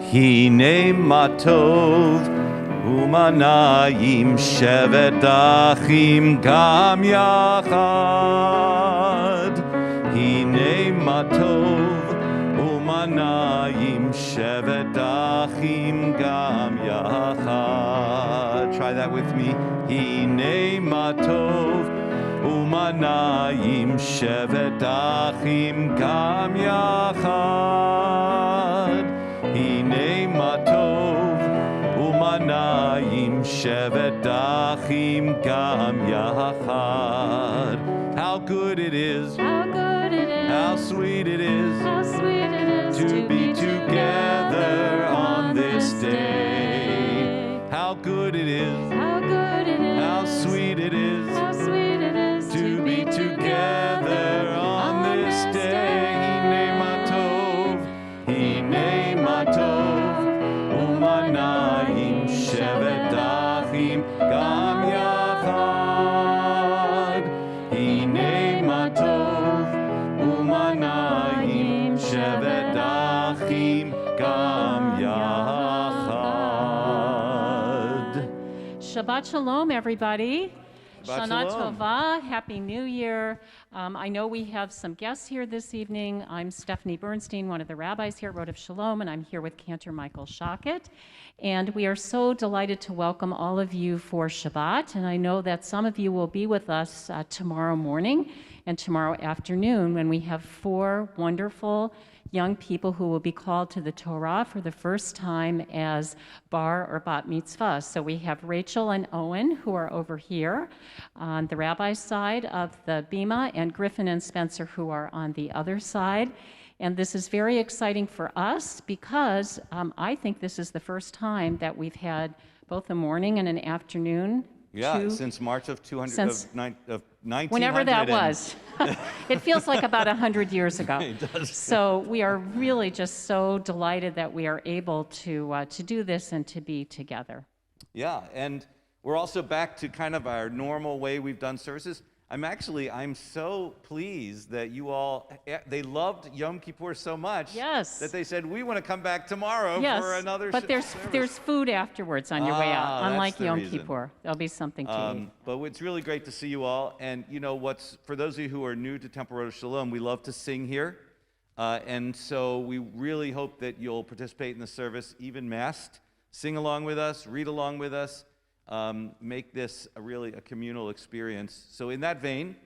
Hine matov umanayim shevet achim gam yachad. Hine matov umanayim shevet achim gam yachad. Try that with me. Hine matov umanayim shevet achim gam yachad. Hine matov umanayim shevet achim gam yachad. How good it is, how good it is, how sweet it is, how sweet it is to be together on this day. How good it is, how good it is, how sweet it is, how sweet it is to be together on this day. Hine matov umanayim shevet achim gam yachad. Hine matov umanayim shevet achim gam yachad. Shabbat Shalom, everybody. Shabbat Shana Shalom. Tova, Happy New Year. I know we have some guests here this evening. I'm Stephanie Bernstein, one of the rabbis here at Road of Shalom, and I'm here with Cantor Michael Shochet. And we are so delighted to welcome all of you for Shabbat. And I know that some of you will be with us tomorrow morning and tomorrow afternoon when we have 4 wonderful young people who will be called to the Torah for the first time as bar or bat mitzvah. So we have Rachel and Owen, who are over here on the rabbi's side of the bima, and Griffin and Spencer, who are on the other side. And this is very exciting for us because I think this is the first time that we've had both a morning and an afternoon. Yeah, since March of 1900. Whenever that was. It feels like about 100 years ago. It does. So we are really just so delighted that we are able to do this and to be together. Yeah, and we're also back to kind of our normal way we've done services. I'm so pleased that you all, they loved Yom Kippur so much that they said, we want to come back tomorrow for another but there's food afterwards on your way out, unlike Yom Kippur. There'll be something to eat. But it's really great to see you all. And you know for those of you who are new to Temple Road of Shalom, we love to sing here. And so we really hope that you'll participate in the service, even masked. Sing along with us, read along with us. Make this really a communal experience. So in that vein,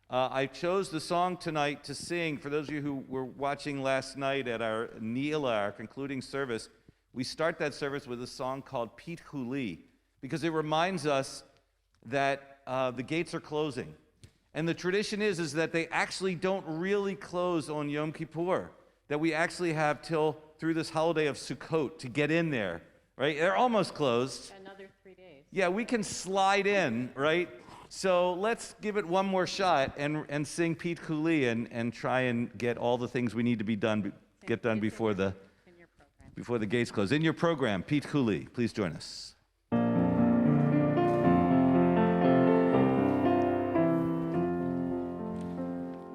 I chose the song tonight to sing. For those of you who were watching last night at our Neila, our concluding service, we start that service with a song called Pit Huli, because it reminds us that the gates are closing. And the tradition is that they actually don't really close on Yom Kippur, that we actually have till through this holiday of Sukkot to get in there, right? They're almost closed. Another 3 days. Yeah, we can slide in, right? So let's give it one more shot and sing Pit Huli and try and get all the things we need to be done, get done before the gates close. In your program, Pit Huli, please join us.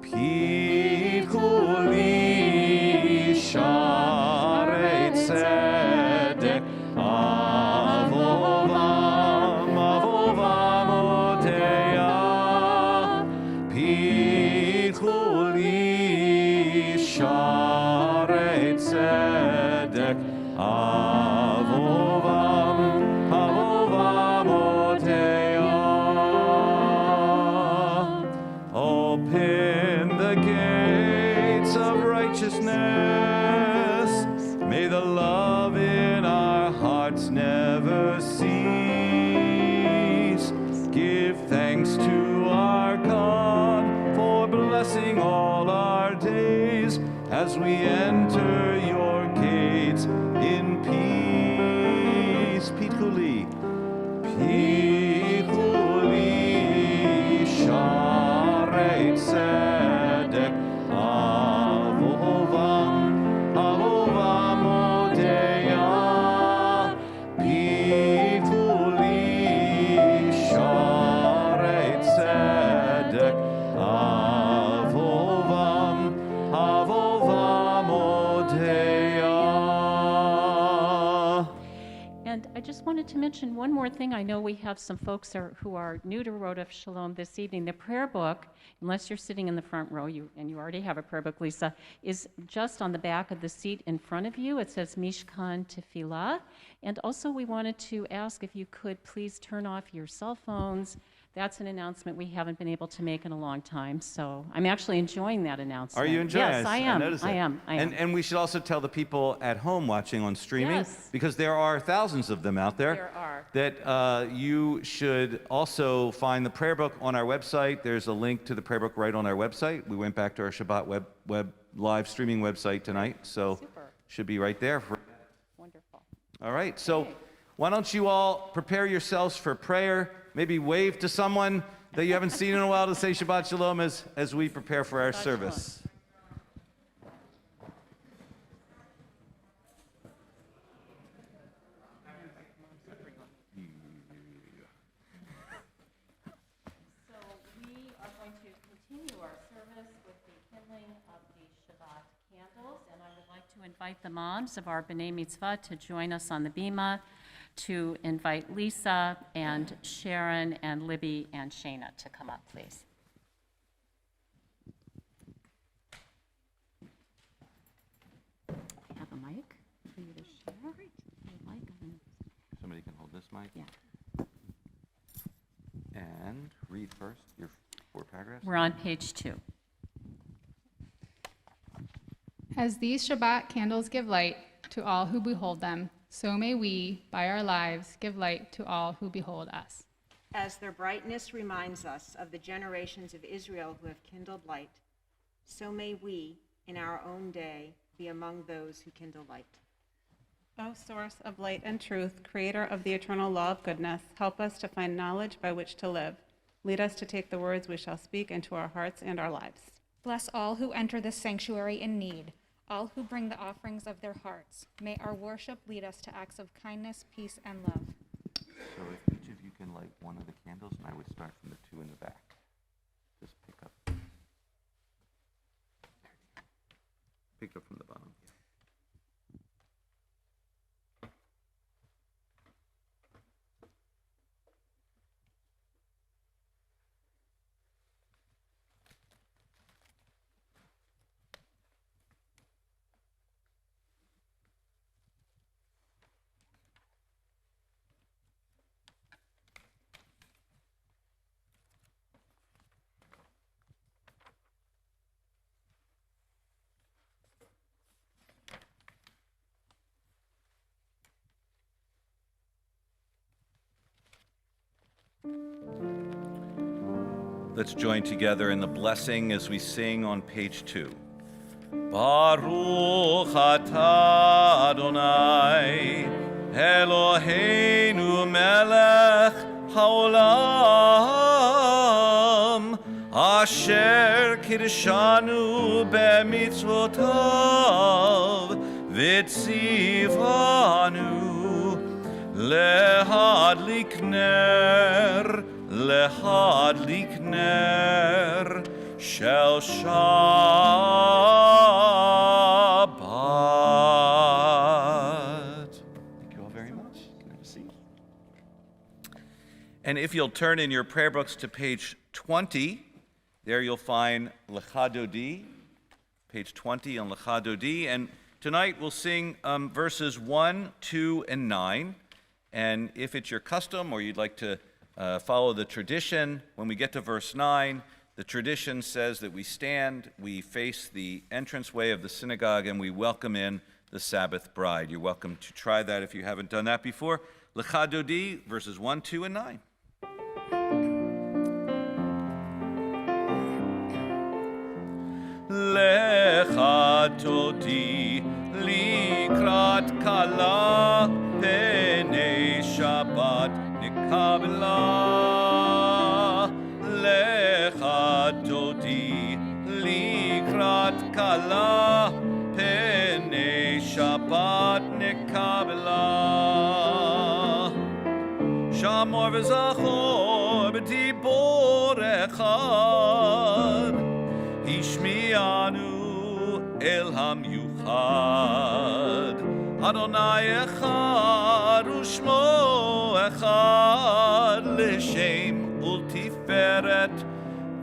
Pit Huli, Sharei Tzedek, open the gates of righteousness. May the love in our hearts never cease. Give thanks to our God for blessing all our days as we enter your gates in peace. Pit Huli. Pit Huli, Sharei Tzedek, Avovam, Avovam Odeya. Pit Huli, Sharei Tzedek, Avovam. mention one more thing. I know we have some folks who are new to Road of Shalom this evening. The prayer book, unless you're sitting in the front row, and you already have a prayer book, Lisa, is just on the back of the seat in front of you. It says Mishkan Tefillah. And also we wanted to ask if you could please turn off your cell phones. That's an announcement we haven't been able to make in a long time, so I'm actually enjoying that announcement. Are you enjoying it? Yes, I am. noticed it. I am. And we should also tell the people at home watching on streaming, Yes. because there are thousands of them out there. There are. That you should also find the prayer book on our website. There's a link to the prayer book right on our website. We went back to our Shabbat web live streaming website tonight, so Super. should be right there. Wonderful. All right, so why don't you all prepare yourselves for prayer? Maybe wave to someone that you haven't seen in a while to say Shabbat Shalom as we prepare for our Shabbat service. So we are going to continue our service with the kindling of the Shabbat candles, and I would like to invite the moms of our B'nai Mitzvah to join us on the bima, to invite Lisa and Sharon and Libby and Shayna to come up, please. I have a mic for you to share. If you'd like. Somebody can hold this mic. Yeah. And read first your 4 paragraphs. We're on page 2. As these Shabbat candles give light to all who behold them, so may we, by our lives, give light to all who behold us. As their brightness reminds us of the generations of Israel who have kindled light, so may we, in our own day, be among those who kindle light. O source of light and truth, creator of the eternal law of goodness, help us to find knowledge by which to live. Lead us to take the words we shall speak into our hearts and our lives. Bless all who enter this sanctuary in need, all who bring the offerings of their hearts. May our worship lead us to acts of kindness, peace, and love. So if each of you can light one of the candles, and I would start from the 2 in the back. Just pick up. Pick up from the bottom. Let's join together in the blessing as we sing on page 2. Baruch atah Adonai, Eloheinu melech haolam, asher kiddushanu b'mitzvotav, v'tzivanu lehadlik ner, lehadlik ner shel Shabbat. Thank you all very much. Can I have a seat? And if you'll turn in your prayer books to page 20, there you'll find Lecha Dodi, page 20 on Lecha Dodi. And tonight we'll sing verses 1, 2, and 9. And if it's your custom or you'd like to follow the tradition, when we get to verse 9, the tradition says that we stand, we face the entranceway of the synagogue, and we welcome in the Sabbath bride. You're welcome to try that if you haven't done that before. Lecha Dodi, verses 1, 2, and 9. Lecha Dodi likrat kala penei Shabbat nikabla. Lecha Dodi likrat kala penei Shabbat nikabla. Shamor v'zachor b'dibor echad, Ishmianu el hamyuchad, Adonai echad u'shmo echad l'shem ultiferet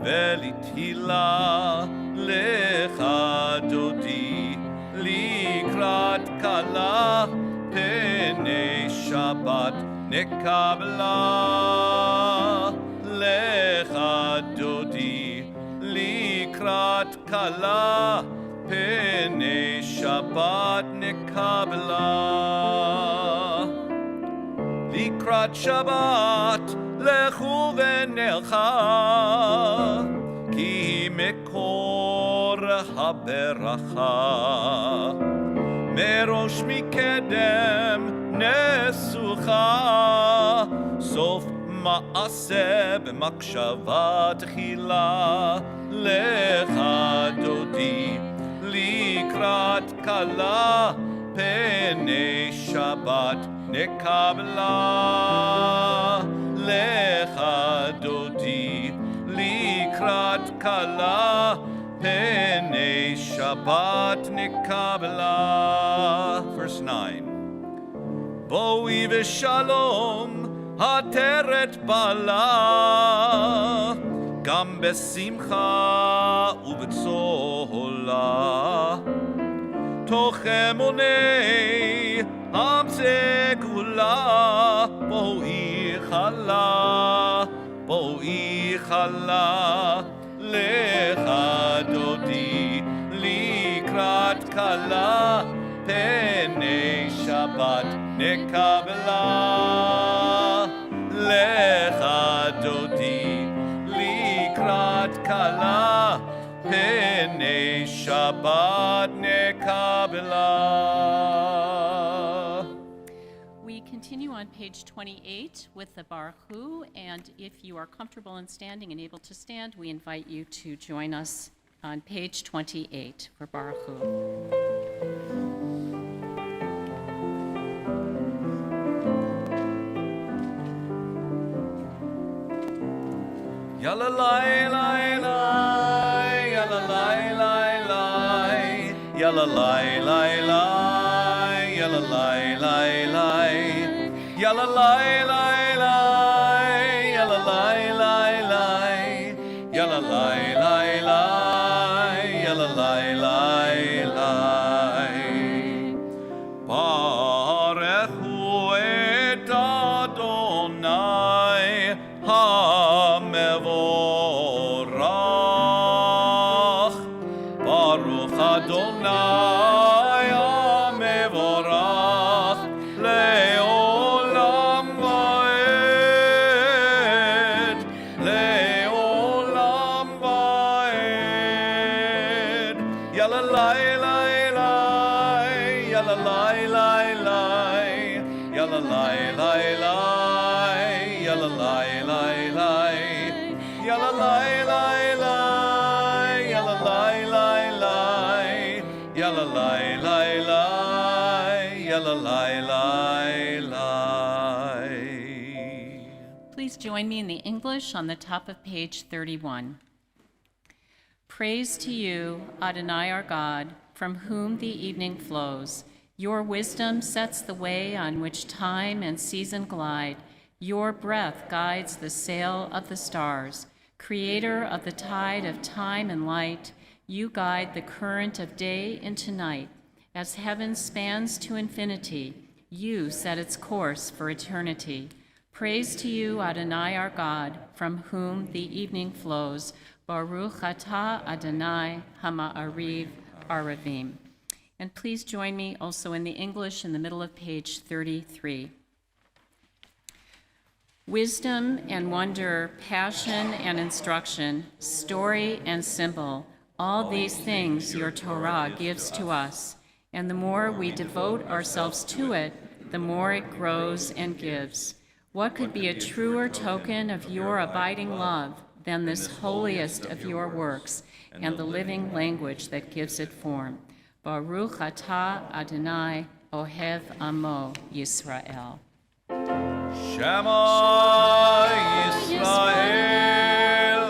velitila lecha dodi likrat kala penei Shabbat nekabla lecha dodi likrat kala penei Shabbat nekabla likrat Shabbat lechu v'nelcha ki mekor haberacha merosh mikedem nesucha sof ma'aseh b'makshava tchila lecha dodi likrat kala penei Shabbat nekabla lecha dodi likrat kala penei Shabbat nekabla. Verse 9. Boi v'shalom hateret bala gam besimcha u'b'tzola toch emonei Hamsegula boi chala lecha dodi likrat kala penei Shabbat nekabla lecha dodi likrat kala penei Shabbat nekabla. We continue on page 28 with the Baruch Hu, and if you are comfortable in standing and able to stand, we invite you to join us on page 28 for Baruch Hu. Yalla lai lai lai, yalla lai lai lai, yalla lai lai lai, yalla lai lai lai, yalla lai lai lai, yalla lai lai lai, yalla lai lai lai, yalla lai lai lai. Baruch hu et Adonai HaMevorach, Baruch Adonai HaMevorach, Le'olam va'ed, Le'olam va'ed. Yalla lai lai lai, yalla lai lai lai, yalla lai lai lai, yalla lai lai lai, yalla lai lai lai, yalla lai lai lai, yalla lai lai lai, yalla lai lai lai. Please join me in the English on the top of page 31. Praise to you, Adonai our God, from whom the evening flows. Your wisdom sets the way on which time and season glide. Your breath guides the sail of the stars. Creator of the tide of time and light, you guide the current of day into night. As heaven spans to infinity, you set its course for eternity. Praise to you, Adonai our God, from whom the evening flows. Baruch atah Adonai Hama'ariv Aravim. And please join me also in the English in the middle of page 33. Wisdom and wonder, passion and instruction, story and symbol, all these things your Torah gives to us. And the more we devote ourselves to it, the more it grows and gives. What could be a truer token of your abiding love than this holiest of your works and the living language that gives it form? Baruch atah Adonai Ohev Amo Yisrael. Shema Yisrael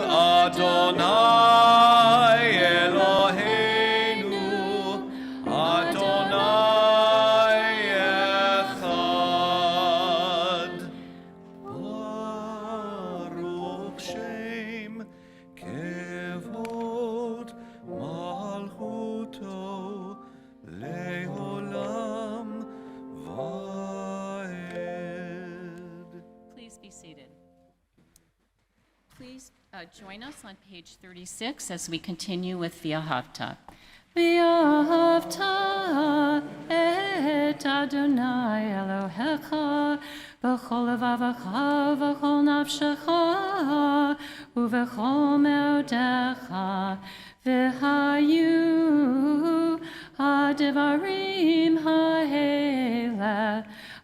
Adonai Eloheinu Adonai Echad. Please join us on page 36 as we continue with V'ahavta. V'ahavta et Adonai Elohecha b'chol levavecha v'chol nafshecha uv'chol meodecha v'hayu ha'devarim ha'ele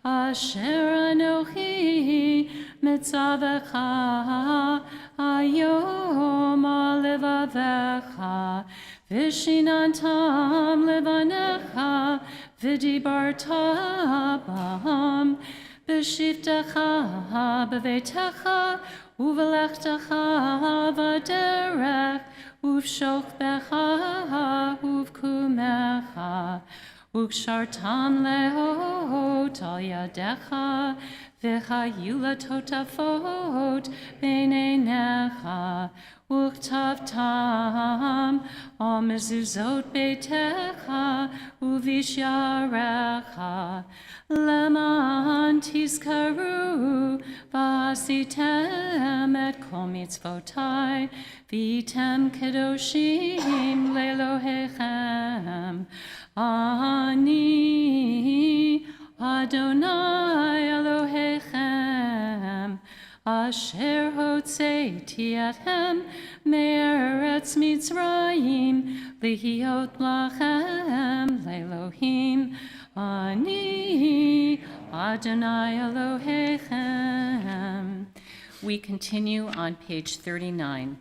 asher anochi mitzavecha hayom alevavecha Vishinantam levanecha vidibarta bam b'shivtecha b'veitecha uvelechtecha v'derech uv'shokbecha uv'kumecha ukshartam leot al yadecha v'chayula totafot b'neinecha Uktavtam al mezuzot beitecha uvisharecha leman tizkaru v'asitem et kol mitzvotai v'item kedoshim lelohechem ani Adonai Elohechem Asher hotzeiti etchem me'eretz Mitzrayim lihiot lachem le'elohim ani Adonai Elohechem. We continue on page 39.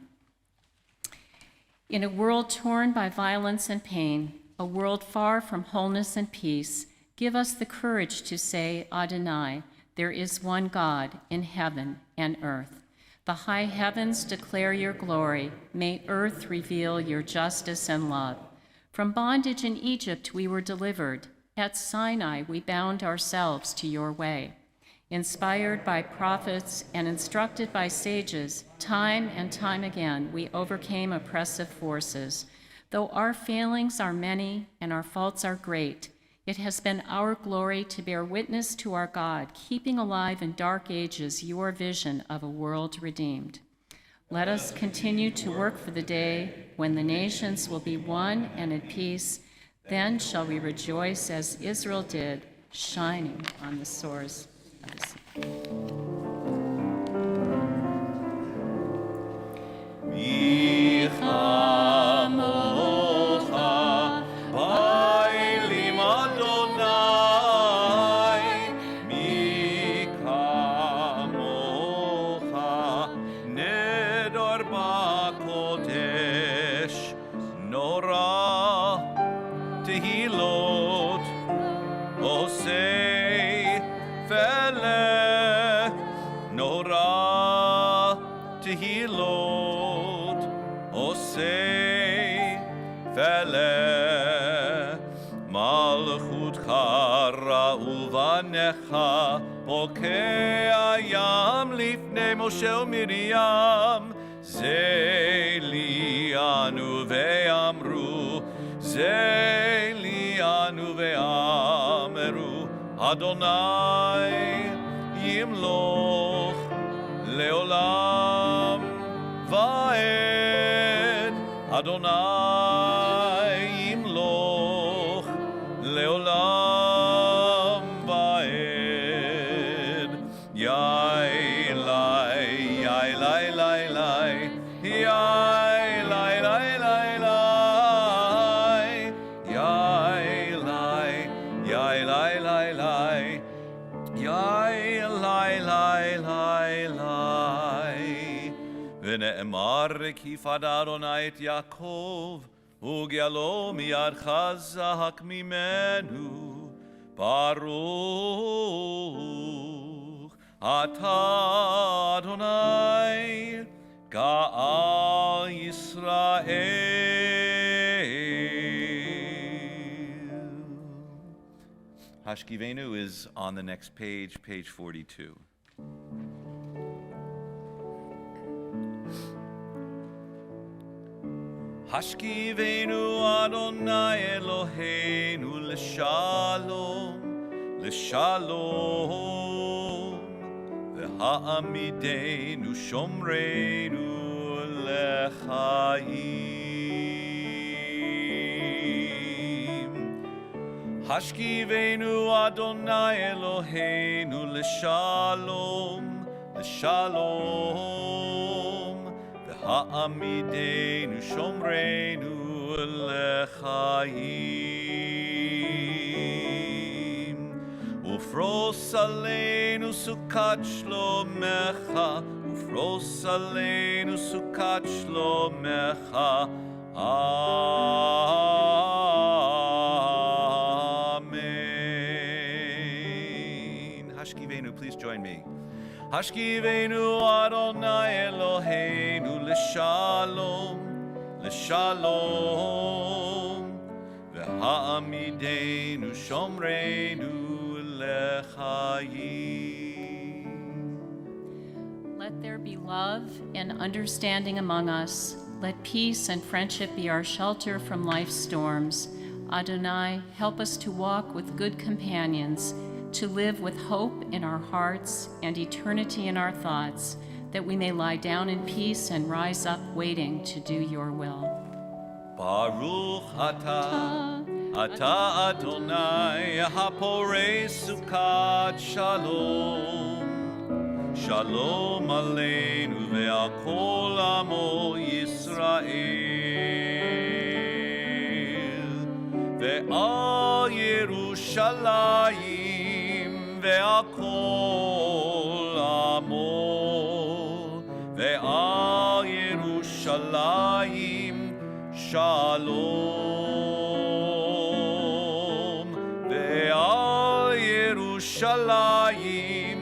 In a world torn by violence and pain, a world far from wholeness and peace, give us the courage to say, Adonai, there is one God in heaven and earth. The high heavens declare your glory. May earth reveal your justice and love. From bondage in Egypt we were delivered. At Sinai we bound ourselves to your way. Inspired by prophets and instructed by sages, time and time again we overcame oppressive forces. Though our failings are many and our faults are great, it has been our glory to bear witness to our God, keeping alive in dark ages your vision of a world redeemed. Let us continue to work for the day when the nations will be one and at peace. Then shall we rejoice as Israel did, shining on the shores of the sea. Pokei ayam lifnei Moshe u'Miriam Ze li'anu ve'amru Ze li'anu ve'amru Adonai yimloch le'olam va'ed Adonai yimloch le'olam ונאמר כי פדה אדוני את יעקב וגאלו מיד חזק ממנו ברוך אתה אדוני גאל ישראל. Hashkivenu is on the next page, page 42. Hashkivenu Adonai Eloheinu l'shalom, l'shalom, והעמידנו שומרנו לחיים. השכיבנו אדוני אלוהינו לשלום, לשלום, והעמידנו שומרנו לחיים. ופרוס עלינו סוכת שלומך, ופרוס עלינו סוכת שלומך. Amen. Hashkivenu, please join me. Hashkivenu Adonai Eloheinu l'shalom, l'shalom, v'ha'amidenu shomreinu l'chayim. Let there be love and understanding among us. Let peace and friendship be our shelter from life's storms. Adonai, help us to walk with good companions, to live with hope in our hearts and eternity in our thoughts, that we may lie down in peace and rise up waiting to do your will. Baruch atah, atah Adonai, haporei sukat shalom. Shalom aleinu ve'al kol amo Yisrael. Ve'al Yerushalayim ve'al kol amo. Ve'al Yerushalayim shalom. Ve'al Yerushalayim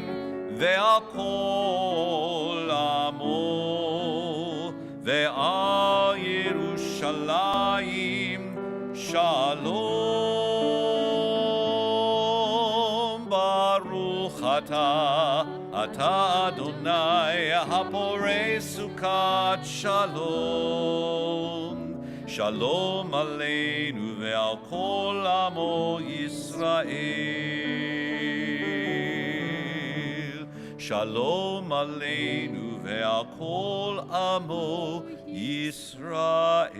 ve'al kol amo, ve'al Yerushalayim shalom. Baruch atah, atah Adonai, haporei sukat shalom. Shalom aleinu ve'al kol amo Yisrael. Shalom aleinu ve'al kol amo Yisrael.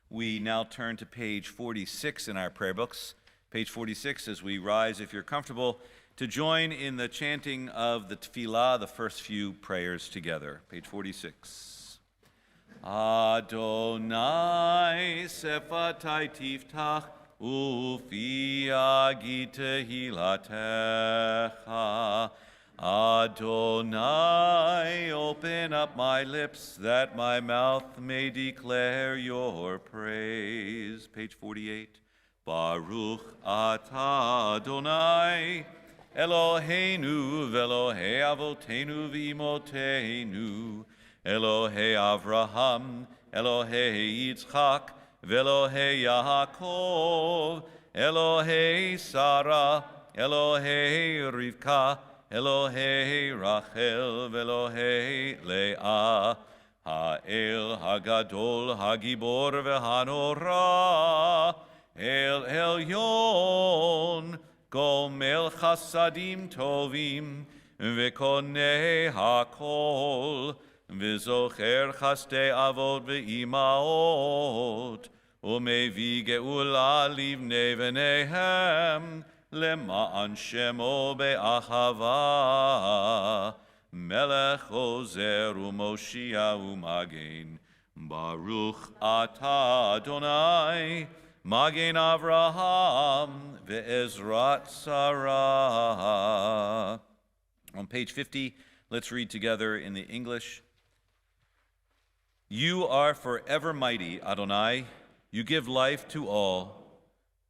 We now turn to page 46 in our prayer books. Page 46, as we rise, if you're comfortable, to join in the chanting of the tefillah, the first few prayers together. Page 46. Adonai sefatai tiftach ufi agi tehilatecha. Adonai, open up my lips that my mouth may declare your praise. Page 48. Baruch atah Adonai, Eloheinu v'Elohei avotenu v'imotenu, Elohei Avraham, Elohei Yitzchak, v'Elohei Yaakov, Elohei Sarah, Elohei Rivka, Elohei Rachel, v'Elohei Leah, Ha'el Hagadol, Hagibor v'Hanora, El Elyon, Gomel Chasadim Tovim, V'konei HaKol, V'zocher Chastei Avot V'imaot, Umevi Geula Livnei V'neihem, Lema'an Shemo Be'achava, Melech Ozer U'Moshia U'Magen, Baruch Atah Adonai, Magen Avraham ve'ezrat Sarah. On page 50, let's read together in the English. You are forever mighty, Adonai. You give life to all.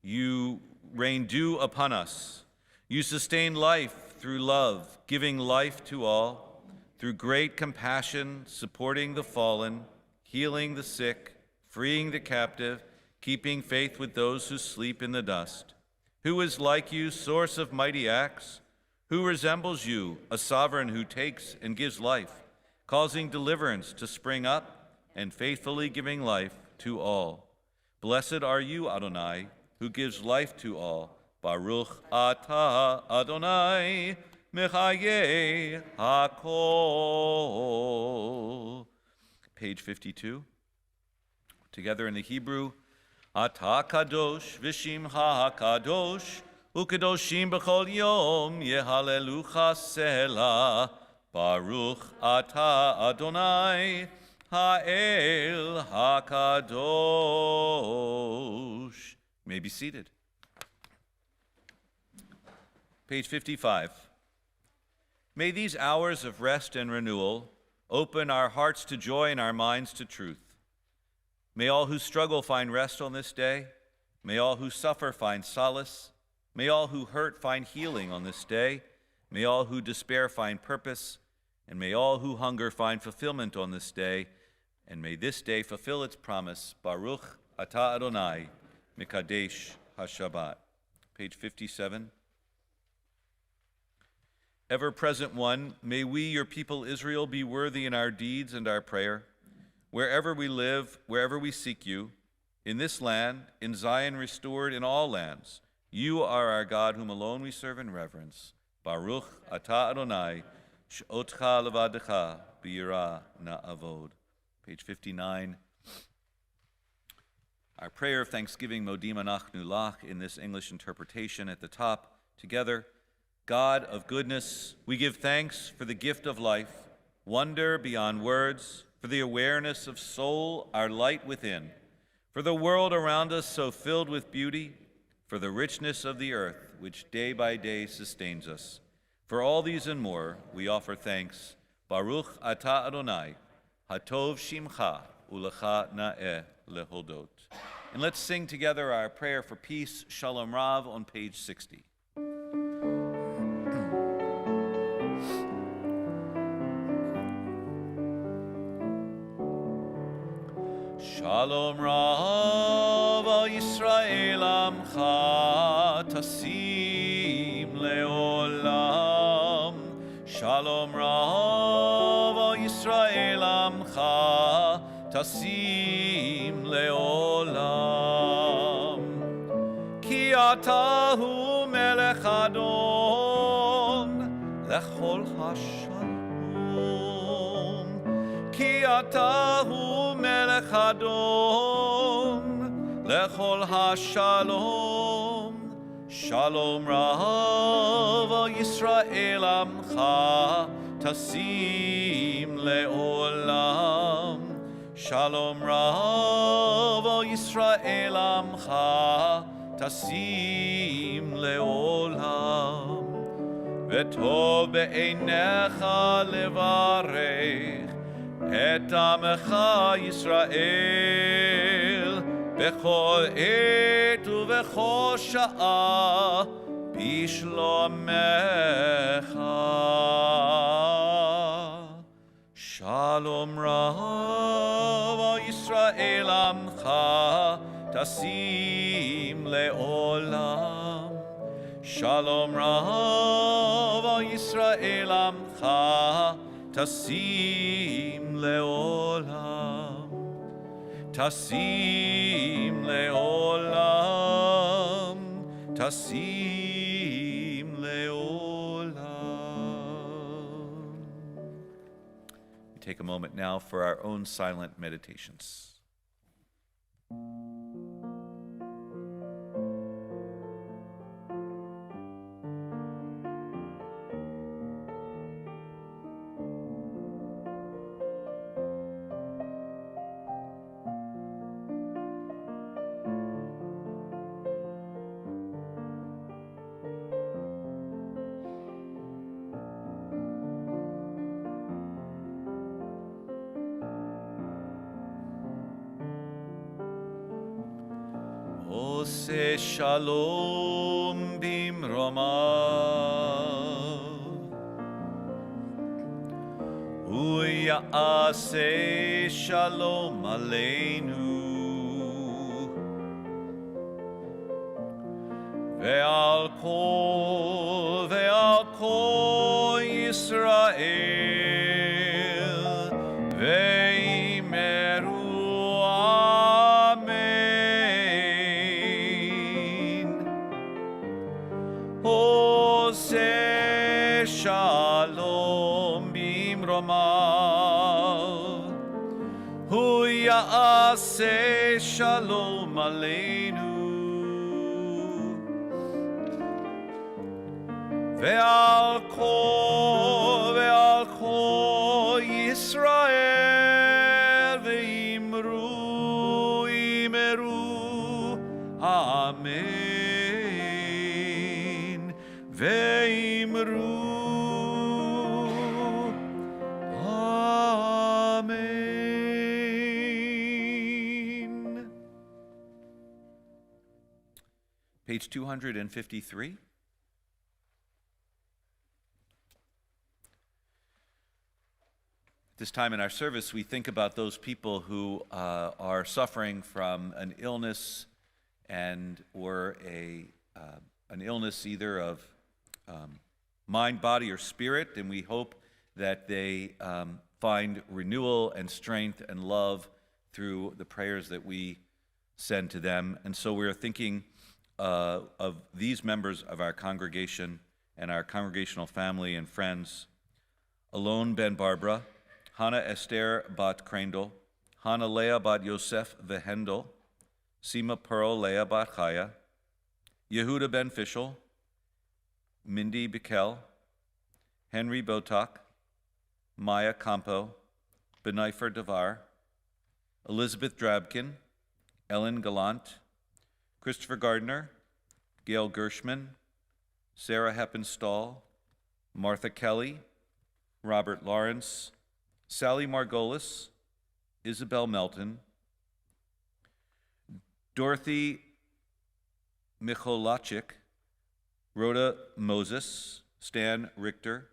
You rain dew upon us. You sustain life through love, giving life to all. Through great compassion, supporting the fallen, healing the sick, freeing the captive, keeping faith with those who sleep in the dust. Who is like you, source of mighty acts? Who resembles you, a sovereign who takes and gives life, causing deliverance to spring up and faithfully giving life to all? Blessed are you, Adonai, who gives life to all. Baruch atah Adonai, mechaye hakol. Page 52. Together in the Hebrew, Atah kadosh v'shimcha kadosh, ukadoshim b'chol yom yehalelucha selah. Baruch atah Adonai, ha'el hakadosh. You may be seated. Page 55. May these hours of rest and renewal open our hearts to joy and our minds to truth. May all who struggle find rest on this day. May all who suffer find solace. May all who hurt find healing on this day. May all who despair find purpose. And may all who hunger find fulfillment on this day. And may this day fulfill its promise. Baruch atah Adonai, mikadesh haShabbat. Page 57. Ever-present one, may we, your people Israel, be worthy in our deeds and our prayer. Wherever we live, wherever we seek you, in this land, in Zion restored, in all lands, you are our God, whom alone we serve in reverence. Baruch atah Adonai, she'otcha levadecha, b'yirah na'avod. Page 59. Our prayer of thanksgiving, Modim anachnu lach, in this English interpretation at the top, together. God of goodness, we give thanks for the gift of life, wonder beyond words, for the awareness of soul, our light within, for the world around us so filled with beauty, for the richness of the earth, which day by day sustains us. For all these and more, we offer thanks. Baruch atah Adonai, hatov shimcha, ulecha na'eh lehodot. And let's sing together our prayer for peace, Shalom Rav, on page 60. Shalom Rav al Yisrael amcha tasim leolam. Shalom Rav al Yisrael amcha tasim leolam. Ki atahu melech adon lechol hashalom. Ki atahu melech adon lechol hashalom. Shalom Rav al Yisrael amcha tasim leolam. Shalom Rav al Yisrael amcha tasim leolam. V'tov be'einecha levarech et amecha Yisrael bechol et uvechol sha'a bishlomecha. Shalom Rav al Yisrael amcha tasim leolam. Shalom Rav al Yisrael amcha tasim leolam, tasim leolam, tasim leolam. We take a moment now for our own silent meditations. Ose shalom bimromav, uya'aseh shalom aleinu, ve'al kol Yisrael, ve'imeru amen. יעשה שלום במרומיו, הוא יעשה שלום עלינו, ועל כל ישראל ואמרו אמן, ואמרו amen. Page 253. This time in our service, we think about those people who are suffering from an illness or an illness either of mind, body, or spirit, and we hope that they find renewal and strength and love through the prayers that we send to them. And so we're thinking of these members of our congregation and our congregational family and friends: Alon ben Barbara, Hannah Esther bat Crandall, Hannah Leah bat Yosef Vehendel, Sima Pearl Leah bat Chaya, Yehuda ben Fischel, Mindy Bikel, Henry Botak, Maya Campo, Benifer Devar, Elizabeth Drabkin, Ellen Gallant, Christopher Gardner, Gail Gershman, Sarah Heppenstall, Martha Kelly, Robert Lawrence, Sally Margolis, Isabel Melton, Dorothy Michalachik, Rhoda Moses, Stan Richter,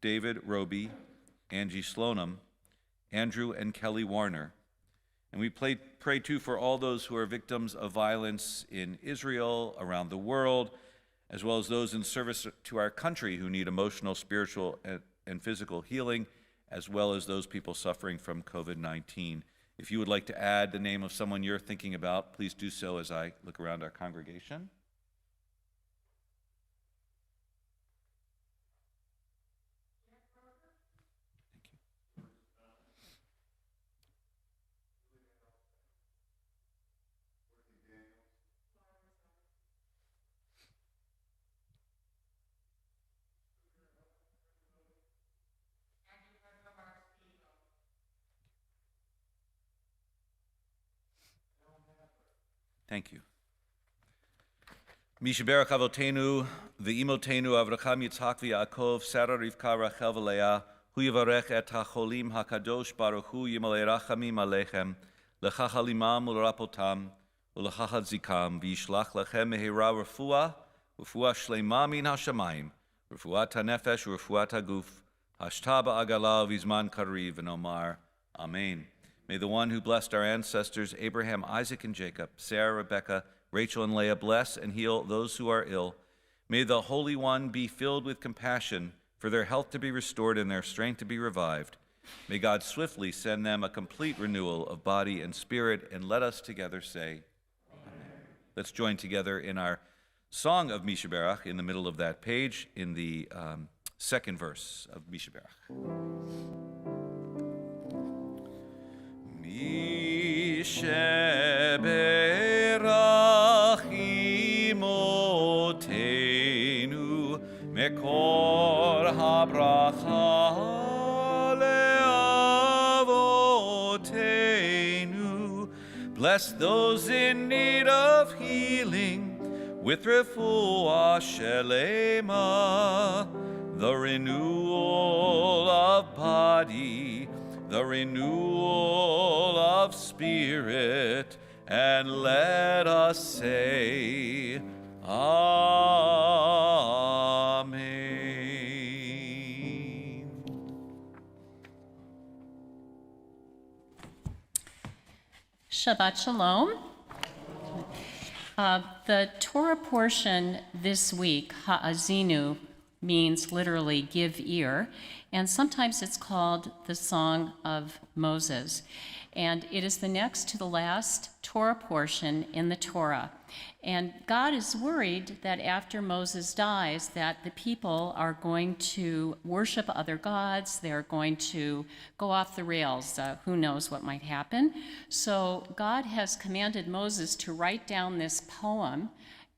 David Roby, Angie Slonim, Andrew and Kelly Warner. And we pray too for all those who are victims of violence in Israel, around the world, as well as those in service to our country who need emotional, spiritual, and physical healing, as well as those people suffering from COVID-19. If you would like to add the name of someone you're thinking about, please do so as I look around our congregation. Thank you. Mishaberach Avotenu, Ve'imotenu, Avraham Yitzhak V'Yaakov, Sarah Rivka Rachel V'Leah, Hu Yivarech et HaCholim HaKadosh Baruch Hu Yimalei Rachamim Aleichem, Lecha Halimam U'Rapotam, U'Lecha Zikam, V'Yishlach Lechem Mehira Refuah, Refuah Shlema Min HaShamayim, Refuat HaNefesh, Refuat HaGuf, Hashta Ba'agala V'Zman Kariv, V'Nomar, Amen. May the one who blessed our ancestors, Abraham, Isaac, and Jacob, Sarah, Rebekah, Rachel, and Leah, bless and heal those who are ill. May the Holy One be filled with compassion for their health to be restored and their strength to be revived. May God swiftly send them a complete renewal of body and spirit, and let us together say, Amen. Let's join together in our song of Mishaberach in the middle of that page in the second verse of Mishaberach. Mishaberach imotenu mekor habracha leavotenu. Bless those in need of healing with refuah shelema, the renewal of body, the renewal of spirit, and let us say, Amen. Shabbat Shalom. The Torah portion this week, Ha'azinu, means literally give ear, and sometimes it's called the Song of Moses. And it is the next to the last Torah portion in the Torah. And God is worried that after Moses dies, that the people are going to worship other gods, they're going to go off the rails, who knows what might happen. So God has commanded Moses to write down this poem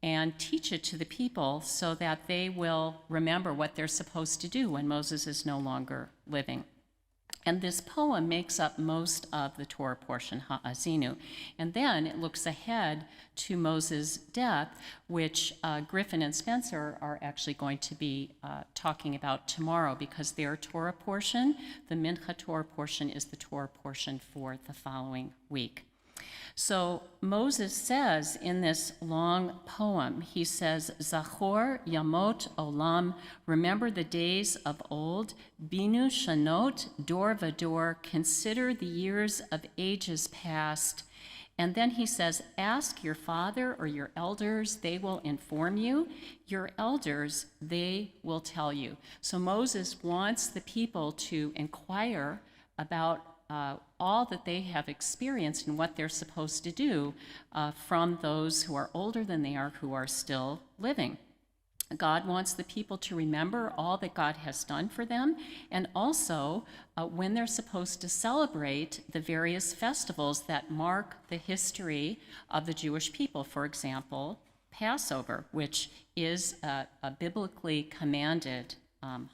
and teach it to the people so that they will remember what they're supposed to do when Moses is no longer living. And this poem makes up most of the Torah portion, Ha'azinu. And then it looks ahead to Moses' death, which Griffin and Spencer are actually going to be talking about tomorrow, because their Torah portion, the Mincha Torah portion, is the Torah portion for the following week. So Moses says in this long poem, he says, Zachor Yamot Olam, remember the days of old, Binu Shanot, Dor Vador, consider the years of ages past. And then he says, ask your father or your elders, they will inform you. Your elders, they will tell you. So Moses wants the people to inquire about all that they have experienced and what they're supposed to do from those who are older than they are, who are still living. God wants the people to remember all that God has done for them, and also when they're supposed to celebrate the various festivals that mark the history of the Jewish people. For example, Passover, which is a biblically commanded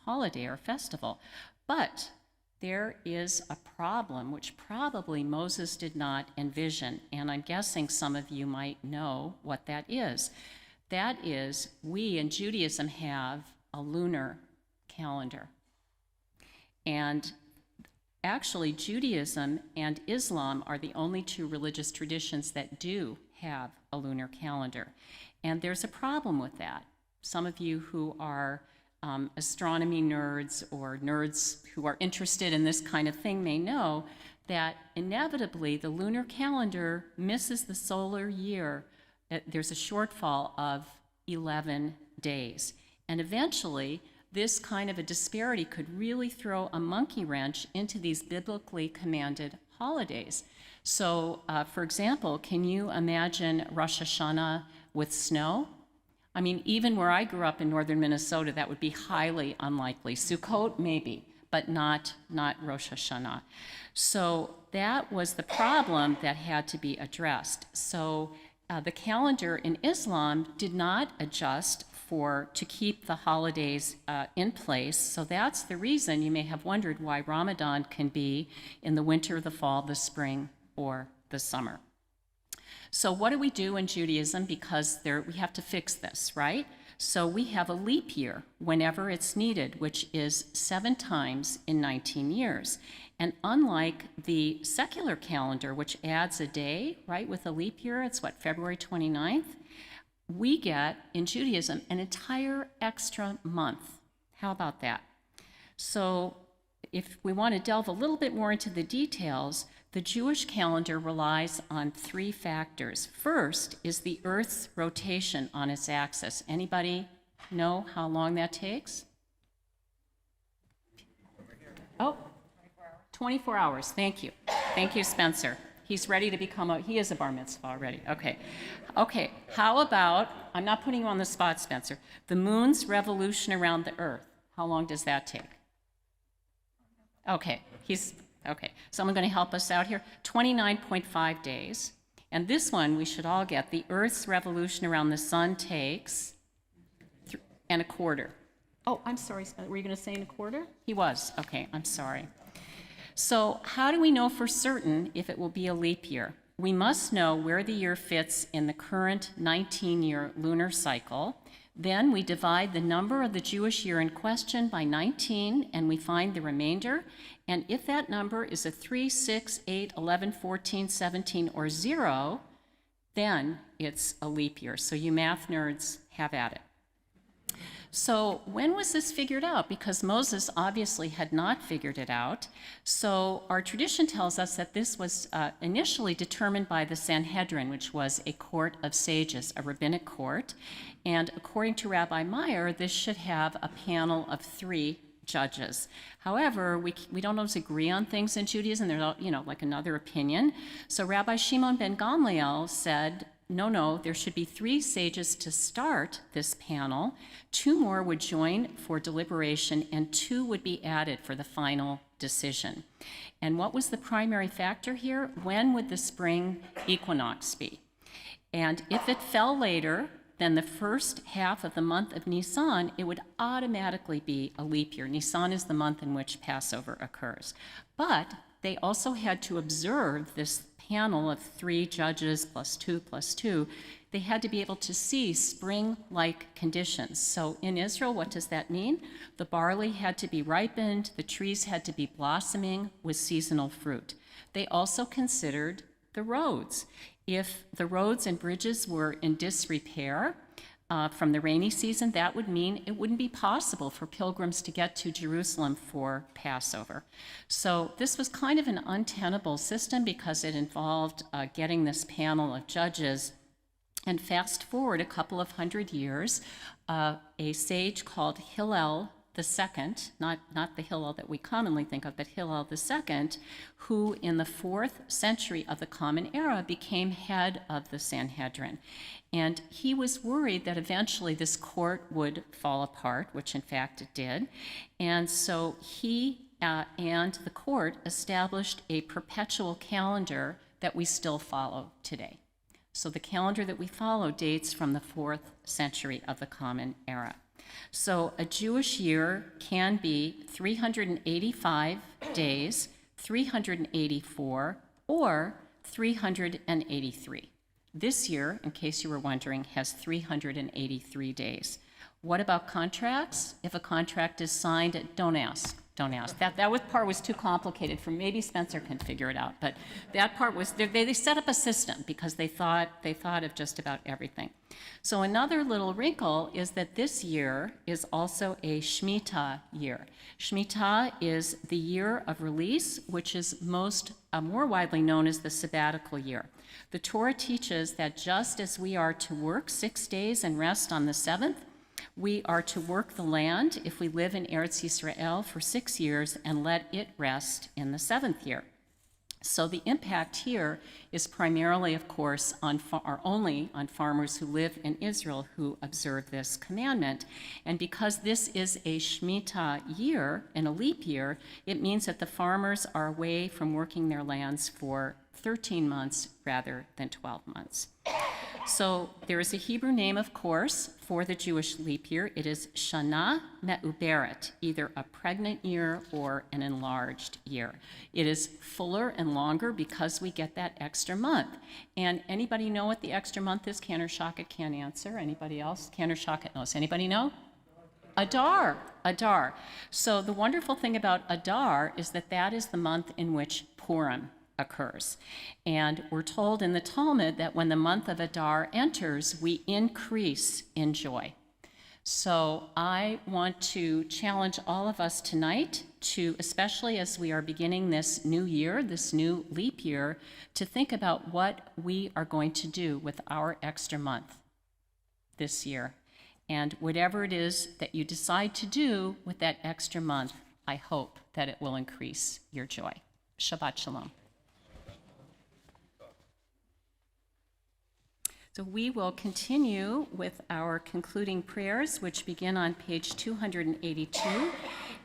holiday or festival. But there is a problem which probably Moses did not envision, and I'm guessing some of you might know what that is. That is, we in Judaism have a lunar calendar. And actually, Judaism and Islam are the only two religious traditions that do have a lunar calendar. And there's a problem with that. Some of you who are astronomy nerds or nerds who are interested in this kind of thing may know that inevitably the lunar calendar misses the solar year. There's a shortfall of 11 days. And eventually, this kind of a disparity could really throw a monkey wrench into these biblically commanded holidays. So, for example, can you imagine Rosh Hashanah with snow? I mean, even where I grew up in northern Minnesota, that would be highly unlikely. Sukkot, maybe, but not Rosh Hashanah. So that was the problem that had to be addressed. So the calendar in Islam did not adjust to keep the holidays in place. So that's the reason you may have wondered why Ramadan can be in the winter, the fall, the spring, or the summer. So what do we do in Judaism? Because we have to fix this, right? So we have a leap year whenever it's needed, which is 7 times in 19 years. And unlike the secular calendar, which adds a day, right, with a leap year, it's February 29th, we get, in Judaism, an entire extra month. How about that? So if we want to delve a little bit more into the details, the Jewish calendar relies on 3 factors. First is the Earth's rotation on its axis. Anybody know how long that takes? Oh, 24 hours. Thank you. Thank you, Spencer. He's ready to he is a bar mitzvah already. Okay, how about, I'm not putting you on the spot, Spencer, the moon's revolution around the Earth. How long does that take? Okay, someone going to help us out here? 29.5 days. And this one we should all get. The Earth's revolution around the sun takes 3 1/4. Oh, I'm sorry, Spencer. Were you going to say 1/4? He was. Okay, I'm sorry. So how do we know for certain if it will be a leap year? We must know where the year fits in the current 19-year lunar cycle. Then we divide the number of the Jewish year in question by 19, and we find the remainder. And if that number is a 3, 6, 8, 11, 14, 17, or 0, then it's a leap year. So you math nerds, have at it. So when was this figured out? Because Moses obviously had not figured it out. So our tradition tells us that this was initially determined by the Sanhedrin, which was a court of sages, a rabbinic court. And according to Rabbi Meyer, this should have a panel of 3 judges. However, we don't always agree on things in Judaism. There's, like another opinion. So Rabbi Shimon ben Gamliel said, no, there should be 3 sages to start this panel. 2 more would join for deliberation, and 2 would be added for the final decision. And what was the primary factor here? When would the spring equinox be? And if it fell later than the first half of the month of Nisan, it would automatically be a leap year. Nisan is the month in which Passover occurs. But they also had to observe this panel of 3 judges plus 2 plus 2. They had to be able to see spring-like conditions. So in Israel, what does that mean? The barley had to be ripened, the trees had to be blossoming with seasonal fruit. They also considered the roads. If the roads and bridges were in disrepair from the rainy season, that would mean it wouldn't be possible for pilgrims to get to Jerusalem for Passover. So this was kind of an untenable system because it involved getting this panel of judges. And fast forward a couple of hundred years, a sage called Hillel II, not the Hillel that we commonly think of, but Hillel II, who in the 4th century of the Common Era became head of the Sanhedrin. And he was worried that eventually this court would fall apart, which in fact it did. And so he and the court established a perpetual calendar that we still follow today. So the calendar that we follow dates from the 4th century of the Common Era. So a Jewish year can be 385 days, 384, or 383. This year, in case you were wondering, has 383 days. What about contracts? If a contract is signed, don't ask. That part was too complicated for maybe Spencer can figure it out. But that part was, they set up a system because they thought of just about everything. So another little wrinkle is that this year is also a Shemitah year. Shemitah is the year of release, which is more widely known as the sabbatical year. The Torah teaches that just as we are to work 6 days and rest on the 7th, we are to work the land if we live in Eretz Yisrael for 6 years and let it rest in the 7th year. So the impact here is primarily, of course, only on farmers who live in Israel who observe this commandment. And because this is a Shemitah year, and a leap year, it means that the farmers are away from working their lands for 13 months rather than 12 months. So there is a Hebrew name, of course, for the Jewish leap year. It is Shana Me'uberet, either a pregnant year or an enlarged year. It is fuller and longer because we get that extra month. And anybody know what the extra month is? Cantor Shochet can't answer. Anybody else? Cantor Shochet knows. Anybody know? Adar. So the wonderful thing about Adar is that is the month in which Purim occurs. And we're told in the Talmud that when the month of Adar enters, we increase in joy. So I want to challenge all of us tonight to, especially as we are beginning this new year, this new leap year, to think about what we are going to do with our extra month this year. And whatever it is that you decide to do with that extra month, I hope that it will increase your joy. Shabbat Shalom. So we will continue with our concluding prayers, which begin on page 282.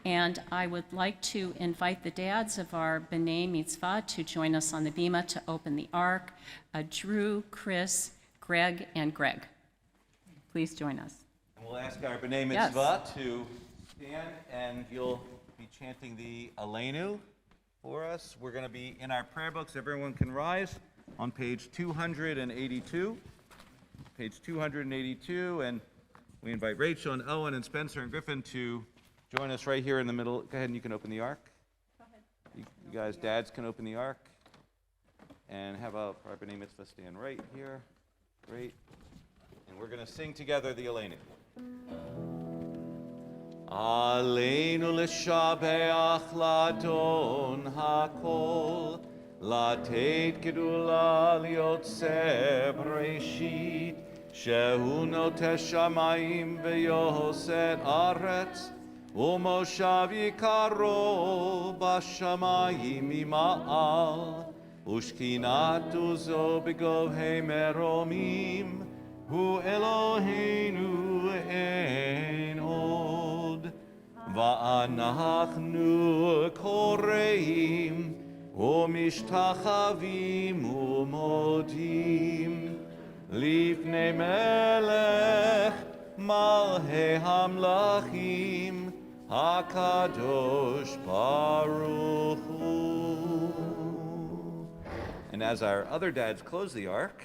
And I would like to invite the dads of our B'nai Mitzvah to join us on the bima to open the ark. Drew, Chris, Greg, and Greg. Please join us. And we'll ask our B'nai Mitzvah to stand, and you'll be chanting the Aleinu for us. We're going to be in our prayer books. Everyone can rise on page 282. Page 282, and we invite Rachel and Owen and Spencer and Griffin to join us right here in the middle. Go ahead and you can open the ark. Go ahead. You guys, dads, can open the ark. And have our B'nai Mitzvah stand right here. Great. And we're going to sing together the Aleinu. עלינו לשבח לאדון הכל, לתת גדולה ליוצר בראשית, שהוא נוטה שמיים ויוסד ארץ, ומושב יקרו בשמיים ממעל, ושכינת עוזו בגובהי מרומים, הוא אלוהינו אין עוד. ואנחנו קוראים ומשתחווים ומודים לפני מלך מלכי המלכים הקדוש ברוך הוא. And as our other dads close the ark,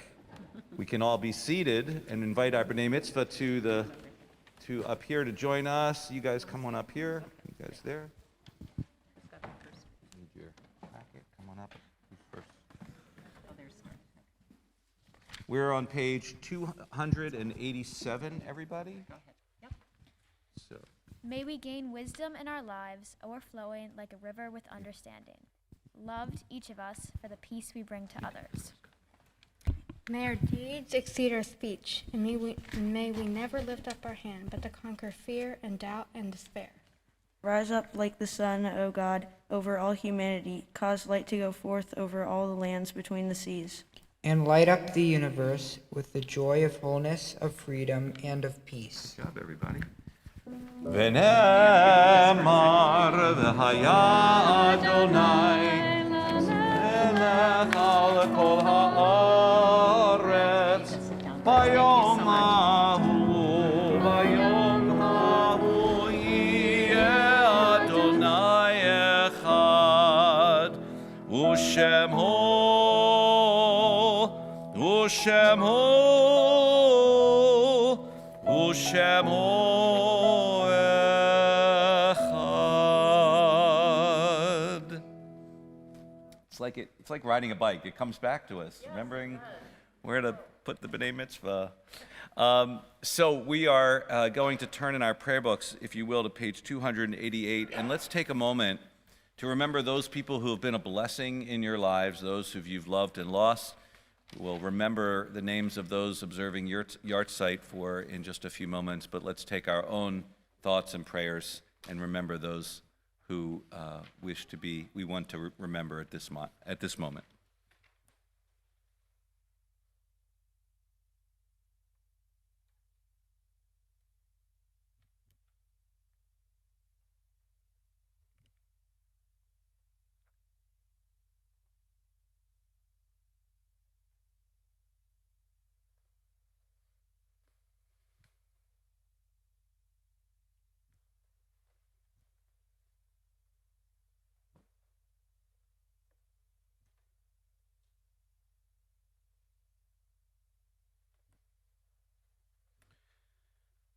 we can all be seated and invite our B'nai Mitzvah to up here to join us. You guys come on up here. You guys there? Need your packet. Come on up. Who's first? We're on page 287, everybody. Go ahead. Yep. So, May we gain wisdom in our lives, overflowing like a river with understanding. Loved each of us for the peace we bring to others. May our deeds exceed our speech, and may we never lift up our hand, but to conquer fear and doubt and despair. Rise up like the sun, O God, over all humanity. Cause light to go forth over all the lands between the seas. And light up the universe with the joy of wholeness, of freedom, and of peace. good job, everybody. ונאמר והיה אדוני מלך על כל הארץ ביום ההוא יהיה אדוני אחד ושמו echad. It's like riding a bike. It comes back to us, remembering where to put the B'nai Mitzvah. So we are going to turn in our prayer books, if you will, to page 288, and let's take a moment to remember those people who have been a blessing in your lives, those who you've loved and lost. We'll remember the names of those observing your yahrzeit for in just a few moments, but let's take our own thoughts and prayers and remember those who we want to remember at this moment.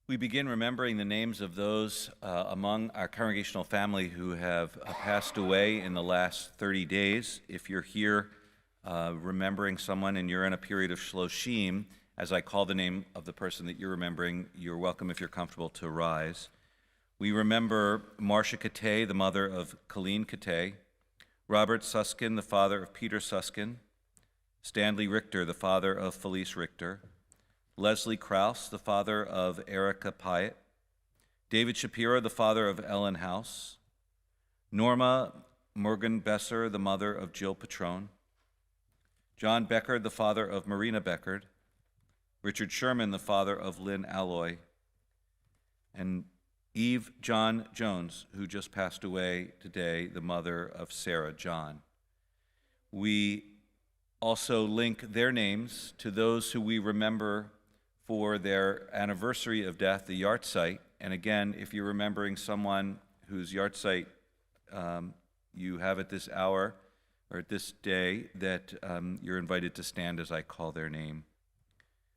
We begin remembering the names of those among our congregational family who have passed away in the last 30 days. If you're here remembering someone and you're in a period of shloshim, as I call the name of the person that you're remembering, you're welcome, if you're comfortable, to rise. We remember Marcia Kate, the mother of Colleen Kate, Robert Suskin, the father of Peter Suskin, Stanley Richter, the father of Felice Richter, Leslie Krause, the father of Erica Pyatt, David Shapiro, the father of Ellen House, Norma Morgan Besser, the mother of Jill Patron, John Beckard, the father of Marina Beckard, Richard Sherman, the father of Lynn Alloy, and Eve John Jones, who just passed away today, the mother of Sarah John. We also link their names to those who we remember for their anniversary of death, the yahrzeit. And again, if you're remembering someone whose yahrzeit you have at this hour or at this day, that you're invited to stand as I call their name.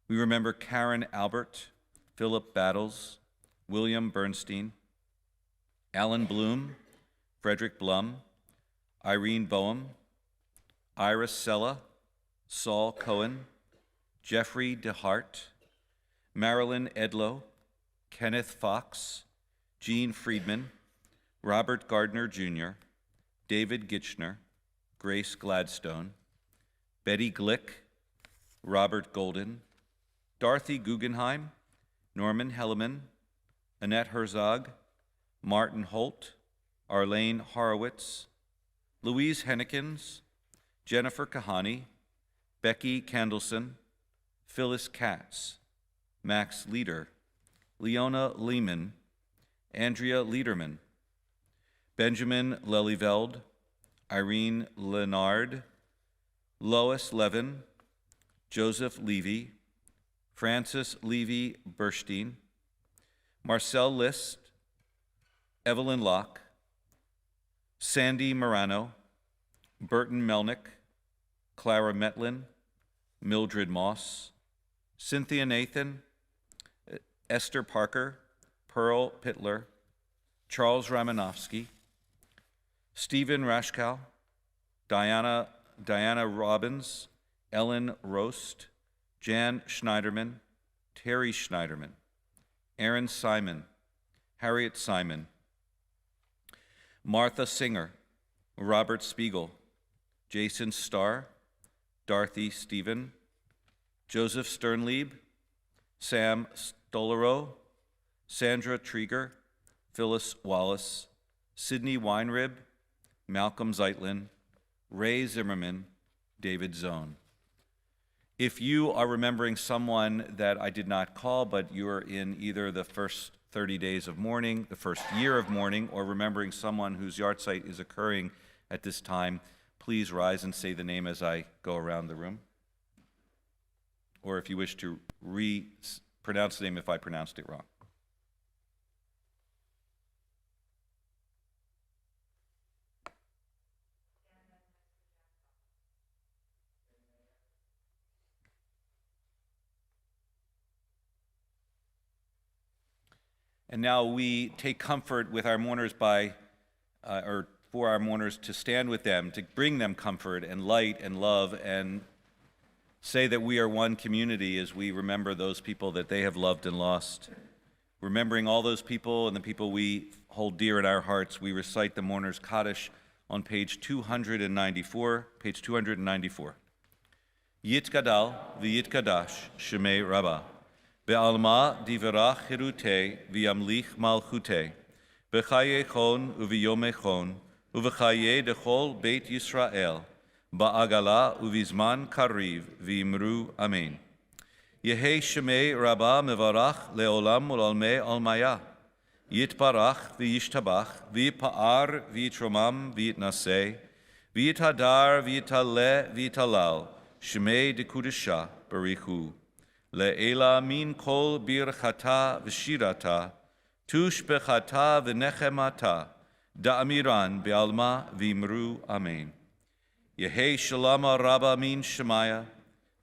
We remember Karen Albert, Philip Battles, William Bernstein, Alan Bloom, Frederick Blum, Irene Boehm, Iris Sella, Saul Cohen, Jeffrey DeHart, Marilyn Edlow, Kenneth Fox, Gene Friedman, Robert Gardner Jr., David Gitchner, Grace Gladstone, Betty Glick, Robert Golden, Dorothy Guggenheim, Norman Helleman, Annette Herzog, Martin Holt, Arlene Horowitz, Louise Hennekins, Jennifer Kahani, Becky Candelson, Phyllis Katz, Max Leader, Leona Lehman, Andrea Liederman, Benjamin Lelyveld, Irene Leonard, Lois Levin, Joseph Levy, Francis Levy Bernstein, Marcel List, Evelyn Locke, Sandy Morano, Burton Melnick, Clara Metlin, Mildred Moss, Cynthia Nathan, Esther Parker, Pearl Pittler, Charles Ramanovsky, Stephen Rashkow, Diana Robbins, Ellen Roast, Jan Schneiderman, Terry Schneiderman, Aaron Simon, Harriet Simon, Martha Singer, Robert Spiegel, Jason Starr, Dorothy Stephen, Joseph Sternlieb, Sam Stolero, Sandra Trieger, Phyllis Wallace, Sidney Weinrib, Malcolm Zeitlin, Ray Zimmerman, David Zone. If you are remembering someone that I did not call, but you're in either the first 30 days of mourning, the first year of mourning, or remembering someone whose yahrzeit is occurring at this time, please rise and say the name as I go around the room. Or if you wish to pronounce the name if I pronounced it wrong. And now we take comfort with our mourners or for our mourners to stand with them, to bring them comfort and light and love, and say that we are one community as we remember those people that they have loved and lost. Remembering all those people and the people we hold dear in our hearts, we recite the Mourner's Kaddish on page 294. Page 294. Yitgadal v'yitkadash shemei Rabbah. Be'alma divrach hirute v'yamlich malchute. Bechaye chon uv'yome chon. Uv'chaye dechol beit Yisrael. Ba'agala uvizman kariv v'imru amen. Yehe shemei Rabbah mevarach leolam ulalmei almaya. Yitbarach v'yishtabach v'yipa'ar v'yitromam v'yitnaseh. V'yitadar v'yitaleh v'yitalal. Shemei dekudesha barichu. Le'ela min kol birchata v'shirata. Tush bechata v'nechemata. Da'amiran be'alma v'imru amen. Yehe shalama rabba min shemaya.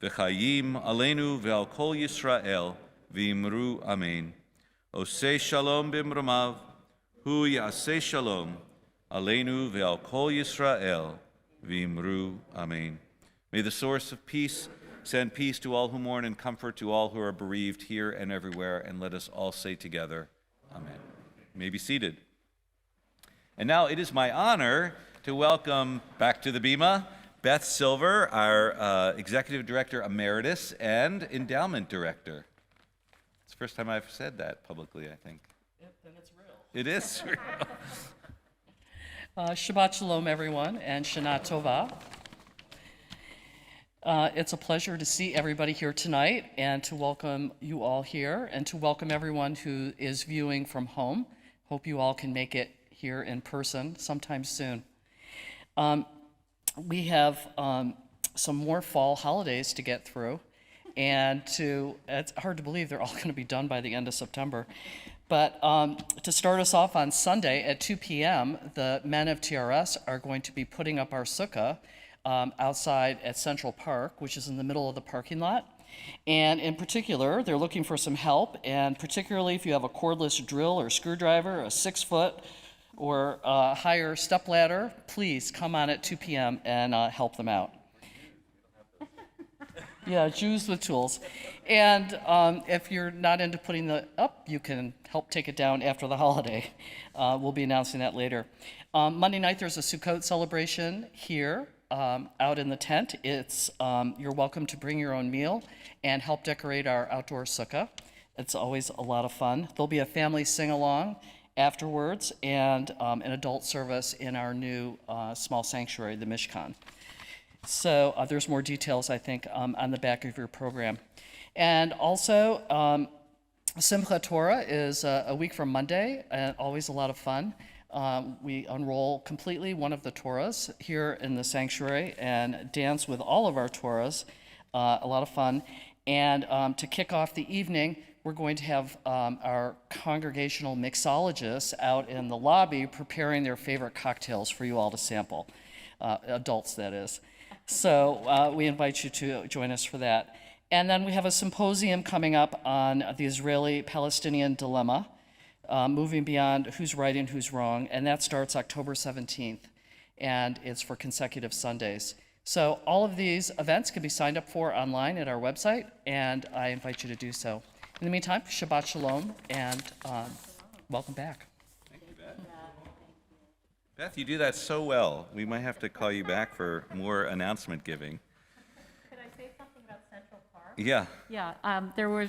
V'chayim aleinu ve'al kol Yisrael v'imru amen. Oseh shalom b'imramav. Hu yaseh shalom. Aleinu ve'al kol Yisrael v'imru amen. May the source of peace send peace to all who mourn and comfort to all who are bereaved here and everywhere, and let us all say together, amen. You may be seated. And now it is my honor to welcome back to the Bima Beth Silver, our Executive Director Emeritus and Endowment Director. It's the first time I've said that publicly, I think. Then it's real. It is real. Shabbat Shalom, everyone, and Shana Tova. It's a pleasure to see everybody here tonight and to welcome you all here and to welcome everyone who is viewing from home. Hope you all can make it here in person sometime soon. We have some more fall holidays to get through, and it's hard to believe they're all going to be done by the end of September. But to start us off on Sunday at 2 p.m., the men of TRS are going to be putting up our sukkah outside at Central Park, which is in the middle of the parking lot. And in particular, they're looking for some help, and particularly if you have a cordless drill or screwdriver, a 6-foot or higher stepladder, please come on at 2 p.m. and help them out. Yeah, Jews with tools. And if you're not into putting the up, you can help take it down after the holiday. We'll be announcing that later. Monday night, there's a Sukkot celebration here out in the tent. It's you're welcome to bring your own meal and help decorate our outdoor sukkah. It's always a lot of fun. There'll be a family sing-along afterwards and an adult service in our new small sanctuary, the Mishkan. So there's more details, I think, on the back of your program. And also, Simchat Torah is a week from Monday, and always a lot of fun. We unroll completely one of the Torahs here in the sanctuary and dance with all of our Torahs, a lot of fun. And to kick off the evening, we're going to have our congregational mixologists out in the lobby preparing their favorite cocktails for you all to sample, adults, that is. So we invite you to join us for that. And then we have a symposium coming up on the Israeli-Palestinian dilemma, moving beyond who's right and who's wrong, and that starts October 17th, and it's for consecutive Sundays. So all of these events can be signed up for online at our website, and I invite you to do so. In the meantime, Shabbat Shalom, and welcome back. Beth, you do that so well. We might have to call you back for more announcement giving. Could I say something about Central Park? Yeah. Yeah,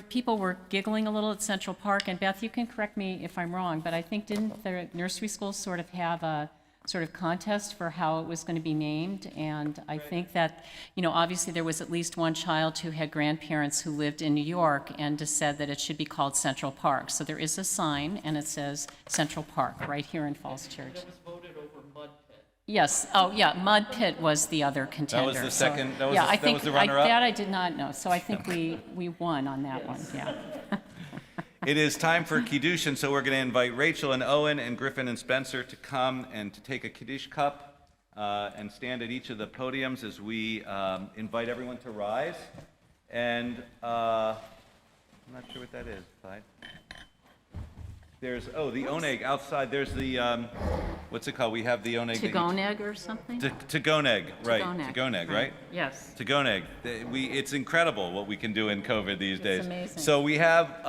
people were giggling a little at Central Park, and Beth, you can correct me if I'm wrong, but I think didn't the nursery schools sort of have a sort of contest for how it was going to be named? And I think that, obviously there was at least one child who had grandparents who lived in New York and just said that it should be called Central Park. So there is a sign, and it says Central Park right here in Falls Church. That was voted over Mud Pit. Yes. Oh, yeah. Mud Pit was the other contender. That was the second. So, That was the runner-up. That I did not know. So I think we won on that one. Yeah. It is time for Kiddush, and so we're going to invite Rachel and Owen and Griffin and Spencer to come and to take a Kiddush cup and stand at each of the podiums as we invite everyone to rise. And I'm not sure what that is, Clyde. There's, the oneg outside. There's the, what's it called? We have the oneg. Tagoneg or something? Tagoneg, right. Tagoneg, right? Yes. Tagoneg. It's incredible what we can do in COVID these days. It's amazing. So we have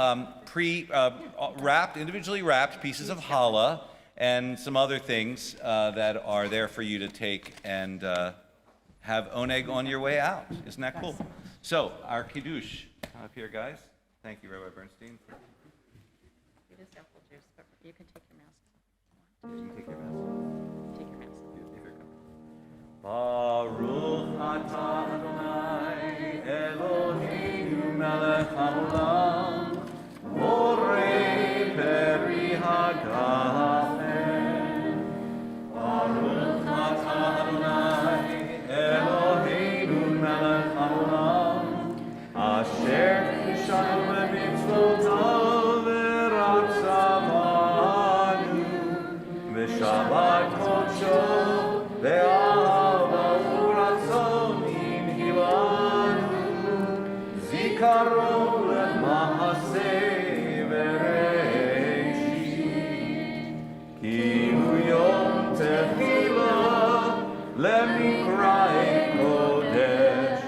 individually wrapped pieces of challah and some other things that are there for you to take and have oneg on your way out. Isn't that cool? So our Kiddush. Come up here, guys. Thank you, Rabbi Bernstein. It is apple juice, but you can take your mask. You can take your mask. Take your mask. If you're coming. Baruch atah Adonai Eloheinu melech haolam borei peri hagafen. Baruch atah Adonai Eloheinu melech haolam asher kishanu b'mitzvotav Shabbat kodsho ve'ahava u'ratzon im hilanu zikaron le'mahaseh ve'reishit ki hu yom tehila le'mikra'ei kodesh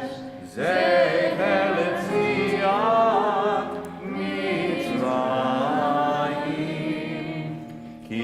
zecher le'tziat Mitzrayim ki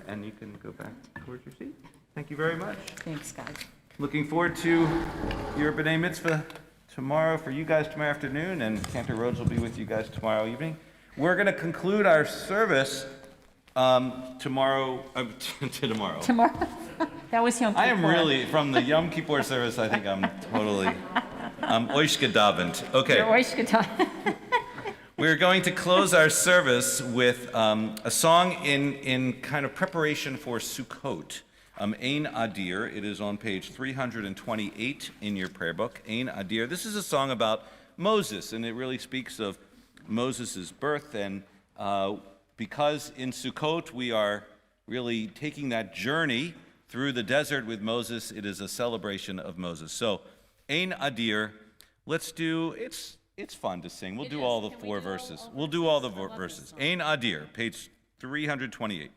and you can go back towards your seat. Thank you very much. Thanks, guys. Looking forward to your B'nai Mitzvah tomorrow for you guys tomorrow afternoon, and Cantor Rhodes will be with you guys tomorrow evening. We're going to conclude our service tomorrow. That was Yom Kippur. I am really, from the Yom Kippur service, I think I'm totally, I'm oish gedavent. Okay. You're oish gedavent. We're going to close our service with a song in kind of preparation for Sukkot. Ein Adir. It is on page 328 in your prayer book. Ein Adir. This is a song about Moses, and it really speaks of Moses' birth. And because in Sukkot we are really taking that journey through the desert with Moses, it is a celebration of Moses. So, Ein Adir. Let's do. It's fun to sing. We'll do all the four verses. We'll do all the verses. Ein Adir, page 328.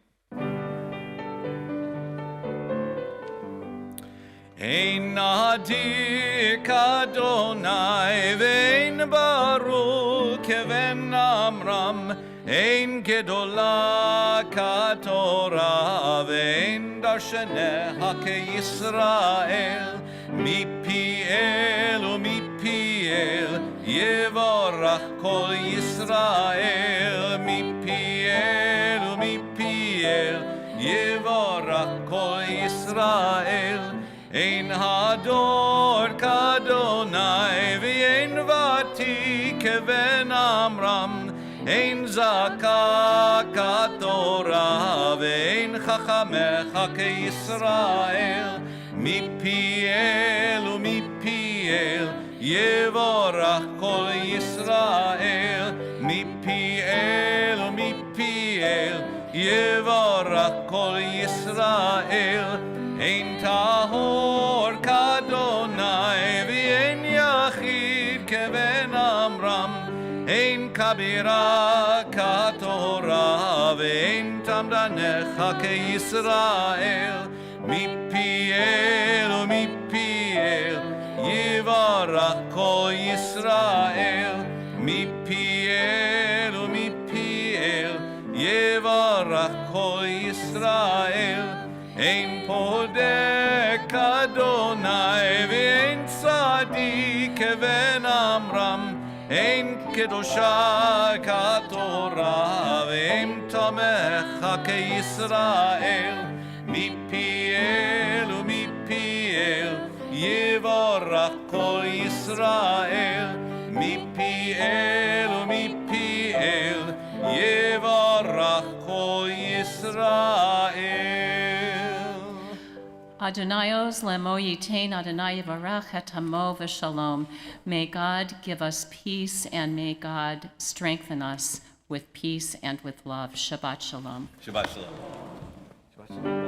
Ein Adir Kadonai ve'ein Baruch keven Amram ein Gedola Katorah ve'ein Darshaneha keYisrael mipiel umipiel Yevorach kol Yisrael mipiel umipiel Yevorach kol Yisrael Ein Hador Kadonai V'ein Vatik Keven Amram Ein Zaka Katorah V'ein Chachamecha KeYisrael Mipiel umipiel Yevorach kol Yisrael Mipiel umipiel Yevorach kol Yisrael Ein Tahor Kadonai V'ein Yachid Keven Amram Ein Kabira Katorah V'ein Tamdanecha KeYisrael Mipiel umipiel Yevarach kol Yisrael Mipiel umipiel Yevarach kol Yisrael Ein Podek Adonai V'ein Tzadik Keven Amram Ein Kedosha Katorah V'ein Tamecha KeYisrael Mipiel umipiel Yevorach kol Yisrael Mipiel umipiel Yevorach kol Yisrael Adonai oz lemo yitain Adonai yivarach et hamo v'shalom. May God give us peace, and may God strengthen us with peace and with love. Shabbat shalom. Shabbat shalom. Shabbat shalom.